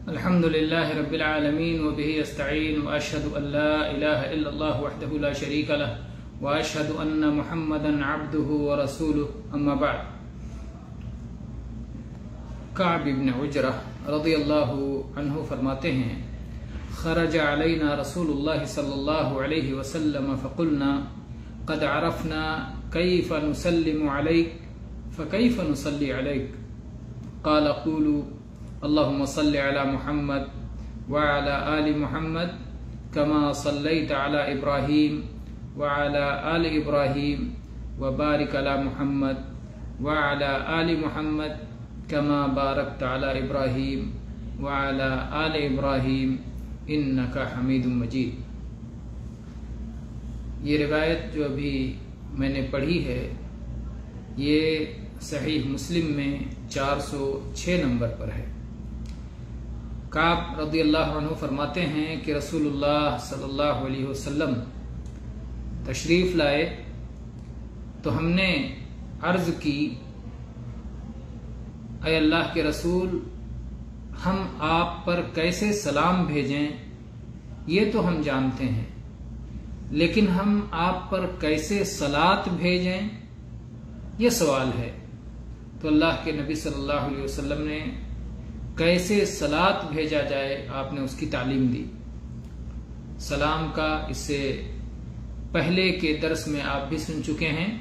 الحمد لله رب العالمين وبه استعين وأشهد أن لا إله إلا الله وحده لا شريك له وأشهد أن محمدا عبده ورسوله أما بعد. کعب بن عجرہ رضی اللہ عنہ فرماتے ہیں خرج علینا رسول اللہ صلی اللہ علیہ وسلم فقلنا قد عرفنا كيف نسلم عليك فكيف نصلي عليك قال قولوا اللهم صل على محمد وعلى آل محمد كما صليت على إبراهيم وعلى آل إبراهيم وبارك على محمد وعلى آل محمد كما باركت على إبراهيم وعلى آل إبراهيم إنك حميد مجيد. یہ روایت جو ابھی میں نے پڑھی ہے یہ صحیح مسلم میں 406 نمبر پر ہے. کعب رضی اللہ عنہ فرماتے ہیں کہ رسول اللہ صلی اللہ علیہ وسلم تشریف لائے تو ہم نے عرض کی اے اللہ کے رسول ہم آپ پر کیسے سلام بھیجیں یہ تو ہم جانتے ہیں، لیکن ہم آپ پر کیسے صلات بھیجیں یہ سوال ہے. تو اللہ کے نبی صلی اللہ علیہ وسلم نے کیسے صلات بھیجا جائے آپ نے اس کی تعلیم دی. سلام کا اس سے پہلے کے درس میں آپ بھی سن چکے ہیں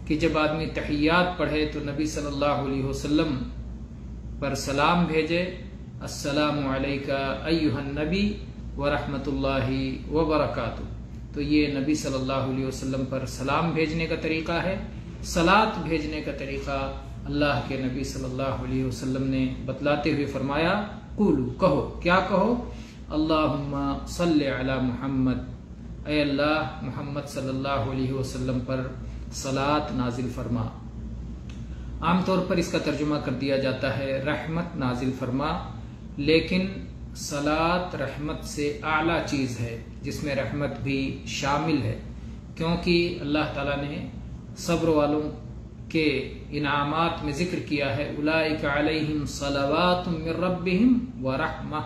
کہ جب آدمی تحیات پڑھے تو نبی صلی اللہ علیہ وسلم پر سلام بھیجے السلام علیکہ ایھا النبی ورحمۃ اللہ وبرکاتہ. تو یہ نبی صلی اللہ علیہ وسلم پر سلام بھیجنے کا طریقہ ہے. صلات بھیجنے کا طریقہ اللہ کے نبی صلی اللہ علیہ وسلم نے بتلاتے ہوئے فرمایا قولو کہو. کیا کہو؟ اللہم صلی علی محمد، اے اللہ محمد صلی اللہ علیہ وسلم پر صلات نازل فرما. عام طور پر اس کا ترجمہ کر دیا جاتا ہے رحمت نازل فرما، لیکن صلات رحمت سے اعلیٰ چیز ہے جس میں رحمت بھی شامل ہے، کیونکہ اللہ تعالیٰ نے صبر والوں کے انعامات میں ذکر کیا ہے اولئک علیہم صلوات من ربہم ورحمہ.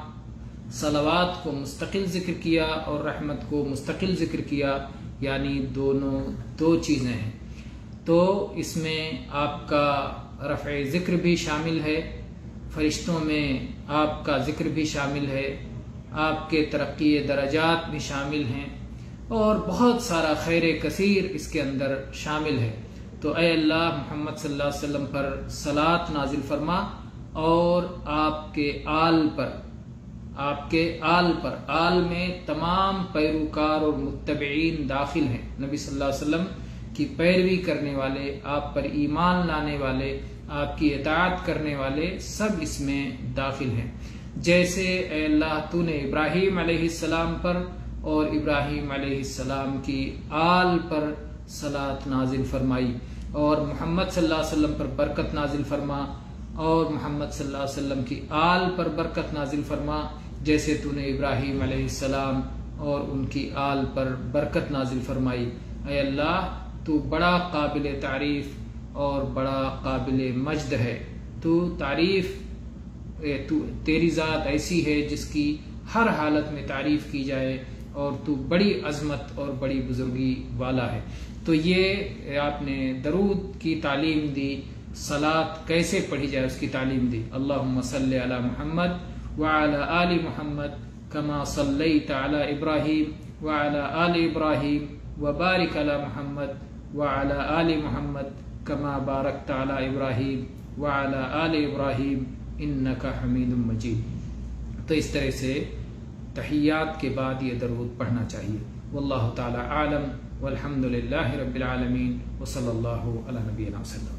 صلوات کو مستقل ذکر کیا اور رحمت کو مستقل ذکر کیا، یعنی دونوں دو چیزیں ہیں. تو اس میں آپ کا رفع ذکر بھی شامل ہے، فرشتوں میں آپ کا ذکر بھی شامل ہے، آپ کے ترقی درجات بھی شامل ہیں، اور بہت سارا خیر کثیر اس کے اندر شامل ہے. تو اے اللہ محمد صلی اللہ علیہ وسلم پر صلات نازل فرما اور آپ کے آل پر آل میں تمام پیروکار اور متبعین داخل ہیں. نبی صلی اللہ علیہ وسلم کی پیروی کرنے والے، آپ پر ایمان لانے والے، آپ کی اطاعت کرنے والے سب اس میں داخل ہیں. جیسے اے اللہ تو نے ابراہیم علیہ السلام پر اور ابراہیم علیہ السلام کی آل پر صلات نازل فرمائی، اور محمد صلی اللہ علیہ وسلم پر برکت نازل فرما اور محمد صلی اللہ علیہ وسلم کی آل پر برکت نازل فرما، جیسے تو نے ابراہیم علیہ السلام اور ان کی آل پر برکت نازل فرمائی. اے اللہ تو بڑا قابل تعریف اور بڑا قابل مجد ہے. تیری ذات ایسی ہے جس کی ہر حالت میں تعریف کی جائے، اور تو بڑی عظمت اور بڑی بزرگی والا ہے. تو یہ آپ نے درود کی تعلیم دی، صلات کیسے پڑھی جائے اس کی تعلیم دی. اللہم صلی علی محمد وعلی آل محمد کما صلیت علی ابراہیم وعلی آل ابراہیم وبارک علی محمد وعلی آل محمد کما بارکت علی ابراہیم وعلی آل ابراہیم انک حمید مجید. تو اس طرح سے تحیات کے بعد یہ درود پڑھنا چاہیے. واللہ تعالی عالم والحمد للہ رب العالمین وصلی اللہ علی نبینا وسلم.